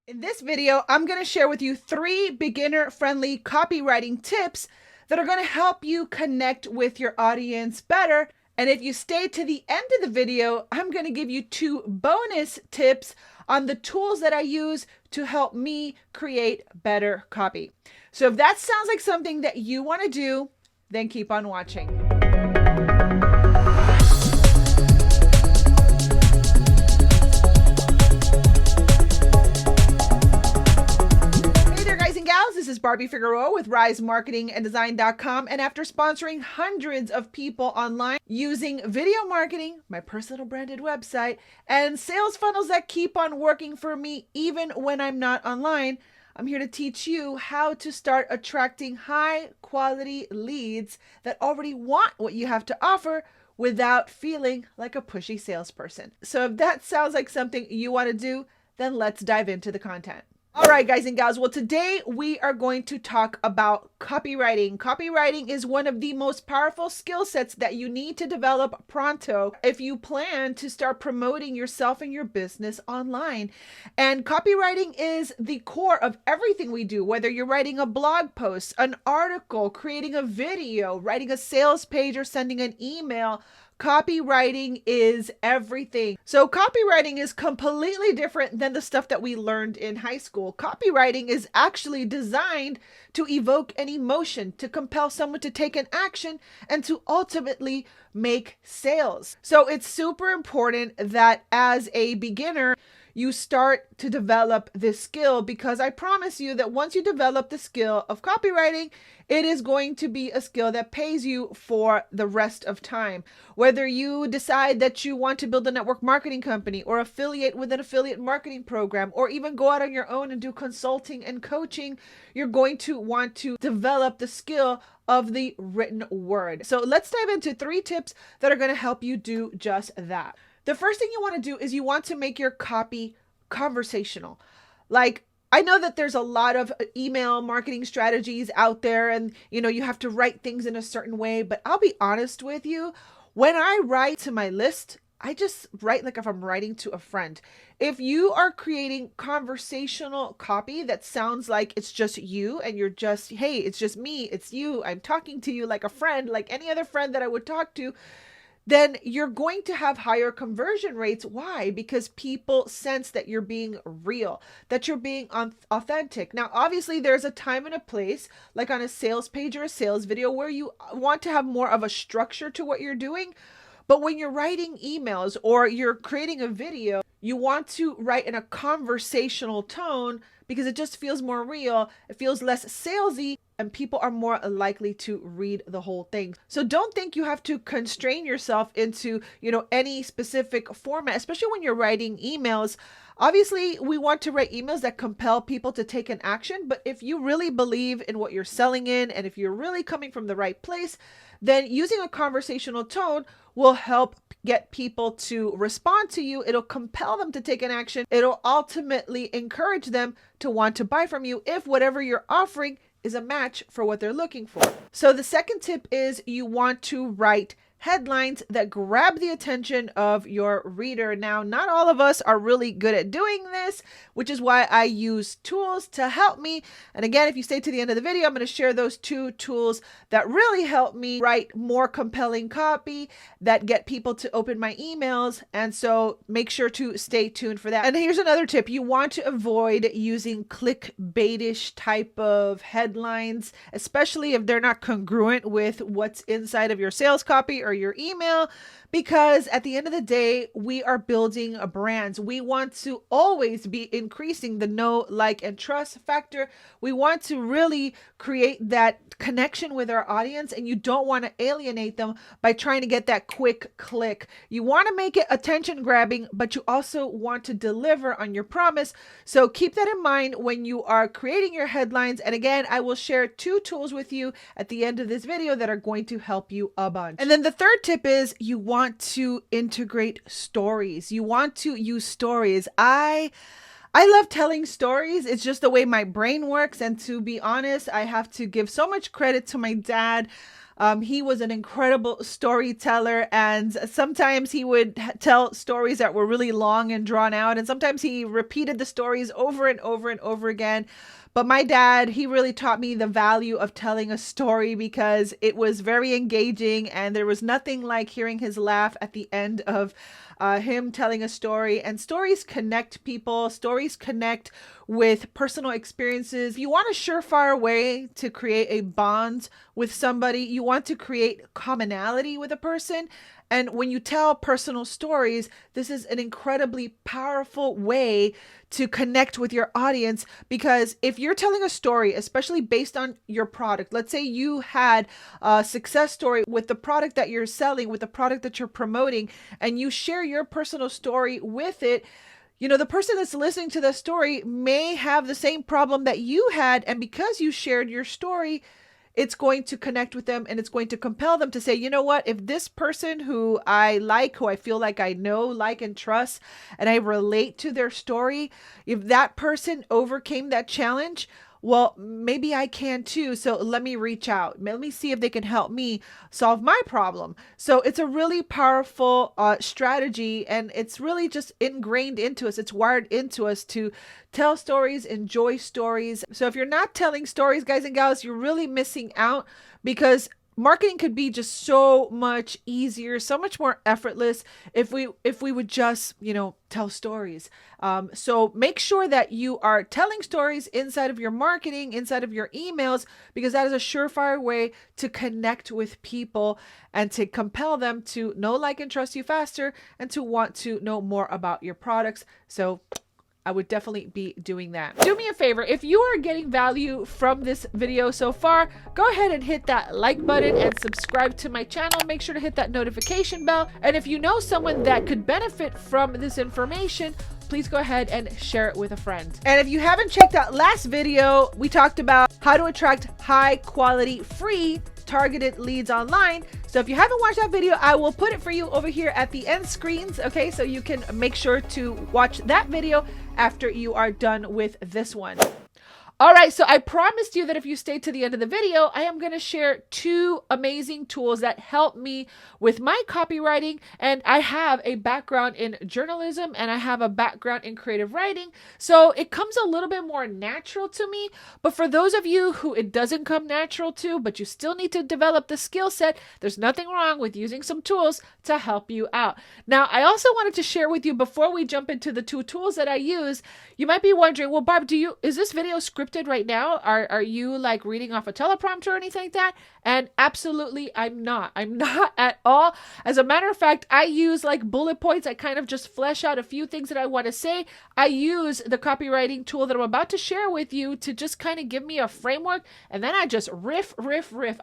In this video, I'm going to share with you 3 beginner-friendly copywriting tips that are going to help you connect with your audience better. And if you stay to the end of the video, I'm going to give you 2 bonus tips on the tools that I use to help me create better copy. So if that sounds like something that you want to do, then keep on watching. This is Barbie Figueroa with RiseMarketingAndDesign.com, and after sponsoring hundreds of people online using video marketing, my personal branded website, and sales funnels that keep on working for me even when I'm not online, I'm here to teach you how to start attracting high quality leads that already want what you have to offer without feeling like a pushy salesperson. So if that sounds like something you want to do, then let's dive into the content. All right, guys and gals. Well, today we are going to talk about copywriting. Copywriting is one of the most powerful skill sets that you need to develop pronto if you plan to start promoting yourself and your business online. And copywriting is the core of everything we do, whether you're writing a blog post, an article, creating a video, writing a sales page, or sending an email. Copywriting is everything. So copywriting is completely different than the stuff that we learned in high school. Copywriting is actually designed to evoke an emotion, to compel someone to take an action, and to ultimately make sales. So it's super important that as a beginner, you start to develop this skill, because I promise you that once you develop the skill of copywriting, it is going to be a skill that pays you for the rest of time. Whether you decide that you want to build a network marketing company or affiliate with an affiliate marketing program, or even go out on your own and do consulting and coaching, you're going to want to develop the skill of the written word. So let's dive into 3 tips that are going to help you do just that. The first thing you want to do is you want to make your copy conversational. Like, I know that there's a lot of email marketing strategies out there, and you have to write things in a certain way, but I'll be honest with you, when I write to my list, I just write like if I'm writing to a friend. If you are creating conversational copy that sounds like it's just you and you're just, hey, it's just me, it's you, I'm talking to you like a friend, like any other friend that I would talk to, then you're going to have higher conversion rates. Why? Because people sense that you're being real, that you're being authentic. Now, obviously, there's a time and a place, like on a sales page or a sales video, where you want to have more of a structure to what you're doing. But when you're writing emails or you're creating a video, you want to write in a conversational tone because it just feels more real. It feels less salesy, and people are more likely to read the whole thing. So don't think you have to constrain yourself into, any specific format, especially when you're writing emails. Obviously, we want to write emails that compel people to take an action, but if you really believe in what you're selling in, and if you're really coming from the right place, then using a conversational tone will help get people to respond to you. It'll compel them to take an action. It'll ultimately encourage them to want to buy from you if whatever you're offering is a match for what they're looking for. So the second tip is you want to write headlines that grab the attention of your reader. Now, not all of us are really good at doing this, which is why I use tools to help me. And again, if you stay to the end of the video, I'm going to share those 2 tools that really help me write more compelling copy that get people to open my emails. And so make sure to stay tuned for that. And here's another tip. You want to avoid using clickbaitish type of headlines, especially if they're not congruent with what's inside of your sales copy or your email, because at the end of the day, we are building a brand. We want to always be increasing the know, like, and trust factor. We want to really create that connection with our audience, and you don't want to alienate them by trying to get that quick click. You want to make it attention grabbing, but you also want to deliver on your promise. So keep that in mind when you are creating your headlines. And again, I will share 2 tools with you at the end of this video that are going to help you a bunch. And then the third tip is you want to integrate stories. You want to use stories. I love telling stories. It's just the way my brain works. And to be honest, I have to give so much credit to my dad. He was an incredible storyteller, and sometimes he would tell stories that were really long and drawn out, and sometimes he repeated the stories over and over and over again. But my dad, he really taught me the value of telling a story because it was very engaging, and there was nothing like hearing his laugh at the end of him telling a story. And stories connect people. Stories connect with personal experiences. If you want a surefire way to create a bond with somebody, you want to create commonality with a person. And when you tell personal stories, this is an incredibly powerful way to connect with your audience, because if you're telling a story, especially based on your product, let's say you had a success story with the product that you're selling, with the product that you're promoting, and you share your personal story with it, you know, the person that's listening to the story may have the same problem that you had. And because you shared your story, it's going to connect with them, and it's going to compel them to say, you know what, if this person who I like, who I feel like I know, like, and trust, and I relate to their story, if that person overcame that challenge, well, maybe I can too. So let me reach out. Let me see if they can help me solve my problem. So it's a really powerful strategy, and it's really just ingrained into us. It's wired into us to tell stories, enjoy stories. So if you're not telling stories, guys and gals, you're really missing out, because marketing could be just so much easier, so much more effortless if we would just, you know, tell stories. So make sure that you are telling stories inside of your marketing, inside of your emails, because that is a surefire way to connect with people and to compel them to know, like, and trust you faster, and to want to know more about your products. So I would definitely be doing that. Do me a favor, if you are getting value from this video so far, go ahead and hit that like button and subscribe to my channel. Make sure to hit that notification bell. And if you know someone that could benefit from this information, please go ahead and share it with a friend. And if you haven't checked out last video, we talked about how to attract high quality, free targeted leads online. So if you haven't watched that video, I will put it for you over here at the end screens. Okay, so you can make sure to watch that video after you are done with this one. All right, so I promised you that if you stay to the end of the video, I am going to share 2 amazing tools that help me with my copywriting. And I have a background in journalism, and I have a background in creative writing. So it comes a little bit more natural to me. But for those of you who it doesn't come natural to, but you still need to develop the skill set, there's nothing wrong with using some tools to help you out. Now, I also wanted to share with you, before we jump into the 2 tools that I use, you might be wondering, well, Barb, is this video scripted right now? Are you like reading off a teleprompter or anything like that? And absolutely, I'm not at all. As a matter of fact, I use like bullet points. I kind of just flesh out a few things that I want to say. I use the copywriting tool that I'm about to share with you to just kind of give me a framework, and then I just riff.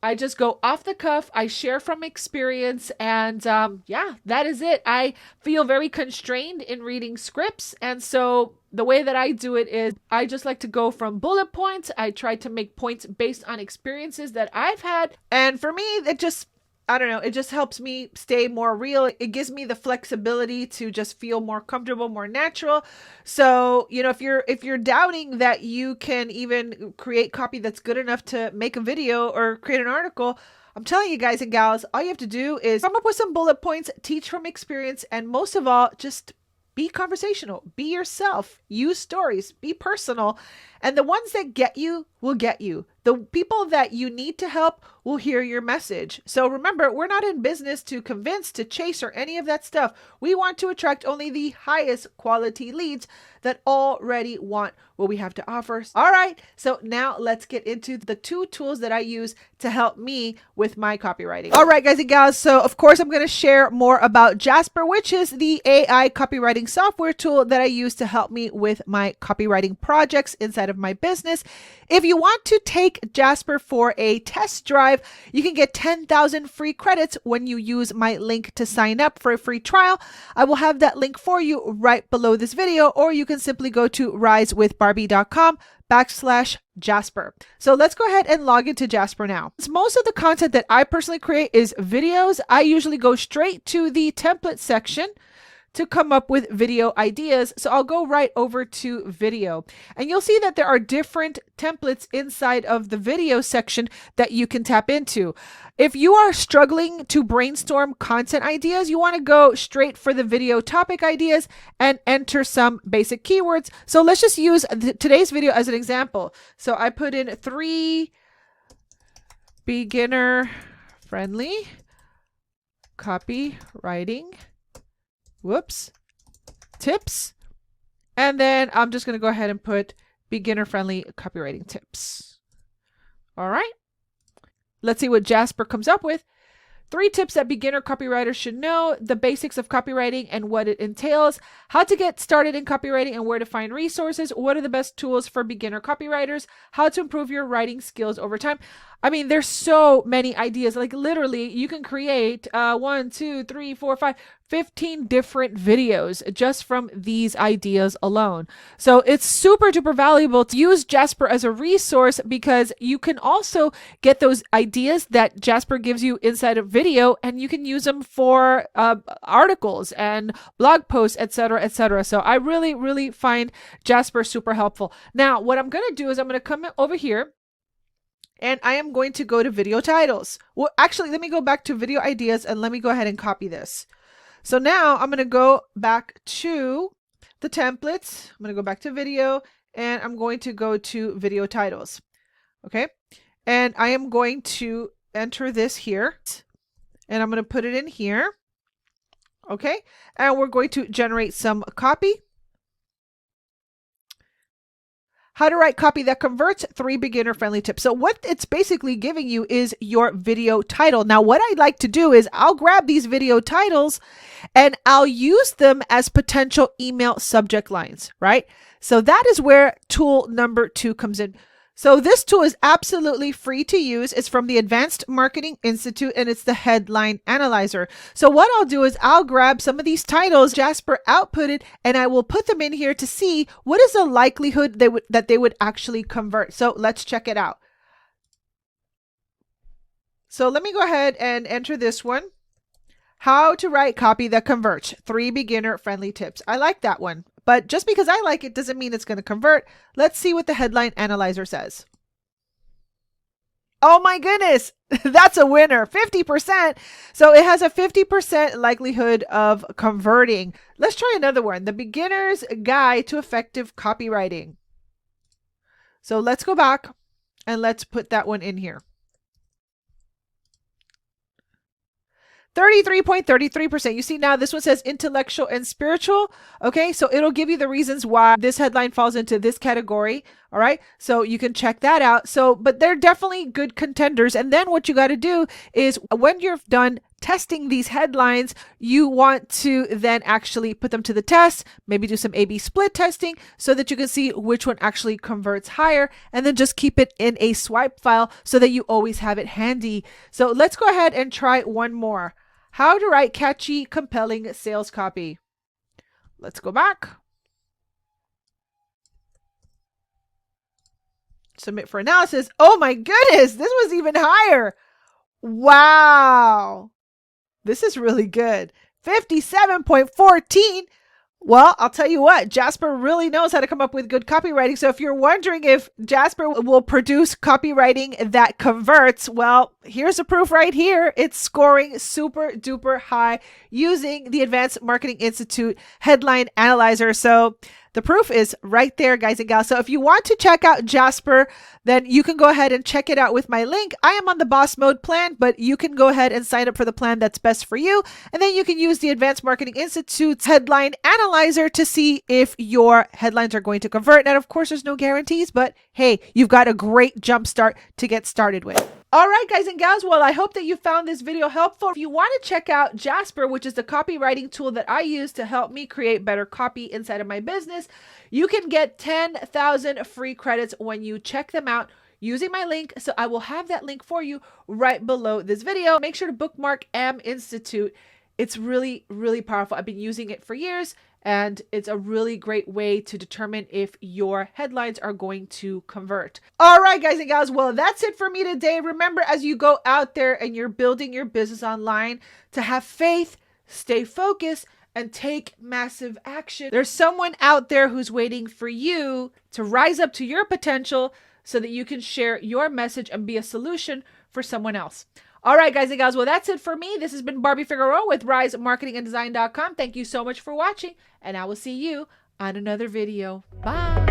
I just go off the cuff. I share from experience, and yeah, that is it. I feel very constrained in reading scripts, and so the way that I do it is I just like to go from bullet points. I try to make points based on experiences that I've had. And for me, it just helps me stay more real. It gives me the flexibility to just feel more comfortable, more natural. So, you know, if you're doubting that you can even create copy that's good enough to make a video or create an article, I'm telling you guys and gals, all you have to do is come up with some bullet points, teach from experience, and most of all, just be conversational, be yourself, use stories, be personal, and the ones that get you will get you. The people that you need to help will hear your message. So remember, we're not in business to convince, to chase, or any of that stuff. We want to attract only the highest quality leads that already want what we have to offer. All right, so now let's get into the 2 tools that I use to help me with my copywriting. All right, guys and gals, so of course I'm going to share more about Jasper, which is the AI copywriting software tool that I use to help me with my copywriting projects inside of my business. If you want to take Jasper for a test drive, you can get 10,000 free credits when you use my link to sign up for a free trial. I will have that link for you right below this video, or you can simply go to risewithbarbie.com/Jasper. So let's go ahead and log into Jasper now. Most of the content that I personally create is videos. I usually go straight to the template section, to come up with video ideas. So I'll go right over to video, and you'll see that there are different templates inside of the video section that you can tap into. If you are struggling to brainstorm content ideas, you want to go straight for the video topic ideas and enter some basic keywords. So let's just use today's video as an example. So I put in 3 beginner friendly copywriting tips. And then I'm just going to go ahead and put beginner friendly copywriting tips. All right. Let's see what Jasper comes up with. 3 tips that beginner copywriters should know: the basics of copywriting and what it entails, how to get started in copywriting and where to find resources, what are the best tools for beginner copywriters, how to improve your writing skills over time. I mean, there's so many ideas. Like literally, you can create 1, 2, 3, 4, 5, 15 different videos just from these ideas alone. So it's super duper valuable to use Jasper as a resource, because you can also get those ideas that Jasper gives you inside of video, and you can use them for articles and blog posts, etc., etc. So I really, really find Jasper super helpful. Now, what I'm going to do is I'm going to come over here, and I am going to go to video titles. Well, actually, let me go back to video ideas, and let me go ahead and copy this. So now I'm going to go back to the templates. I'm going to go back to video, and I'm going to go to video titles. Okay. And I am going to enter this here, and I'm going to put it in here. Okay. And we're going to generate some copy. How to write copy that converts, 3 beginner-friendly tips. So what it's basically giving you is your video title. Now, what I'd like to do is I'll grab these video titles and I'll use them as potential email subject lines, right? So that is where tool number 2 comes in. So this tool is absolutely free to use. It's from the Advanced Marketing Institute, and it's the Headline Analyzer. So what I'll do is I'll grab some of these titles Jasper outputted, and I will put them in here to see what is the likelihood that they would actually convert. So let's check it out. So let me go ahead and enter this one. How to write copy that converts, 3 beginner-friendly tips. I like that one. But just because I like it doesn't mean it's going to convert. Let's see what the Headline Analyzer says. Oh my goodness, that's a winner, 50%. So it has a 50% likelihood of converting. Let's try another one, the Beginner's Guide to Effective Copywriting. So let's go back and let's put that one in here. 33.33%. You see now this one says intellectual and spiritual. Okay, so it'll give you the reasons why this headline falls into this category. All right, so you can check that out. So, but they're definitely good contenders. And then what you got to do is when you're done testing these headlines, you want to then actually put them to the test, maybe do some A/B split testing so that you can see which one actually converts higher, and then just keep it in a swipe file so that you always have it handy. So let's go ahead and try one more. How to write catchy, compelling sales copy. Let's go back. Submit for analysis. Oh my goodness, this was even higher. Wow. This is really good. 57.14. Well, I'll tell you what, Jasper really knows how to come up with good copywriting. So if you're wondering if Jasper will produce copywriting that converts, well, here's the proof right here. It's scoring super duper high using the Advanced Marketing Institute Headline Analyzer. So the proof is right there, guys and gals. So if you want to check out Jasper, then you can go ahead and check it out with my link. I am on the boss mode plan, but you can go ahead and sign up for the plan that's best for you. And then you can use the Advanced Marketing Institute's Headline Analyzer to see if your headlines are going to convert. And of course, there's no guarantees, but hey, you've got a great jump start to get started with. All right, guys and gals, well, I hope that you found this video helpful. If you want to check out Jasper, which is the copywriting tool that I use to help me create better copy inside of my business, you can get 10,000 free credits when you check them out using my link. So I will have that link for you right below this video. Make sure to bookmark Aminstitute. It's really, really powerful. I've been using it for years, and it's a really great way to determine if your headlines are going to convert. All right, guys and gals, well, that's it for me today. Remember, as you go out there and you're building your business online, to have faith, stay focused, and take massive action. There's someone out there who's waiting for you to rise up to your potential so that you can share your message and be a solution for someone else. All right, guys and gals. Well, that's it for me. This has been Barbie Figueroa with RiseMarketingAndDesign.com. Thank you so much for watching, and I will see you on another video. Bye.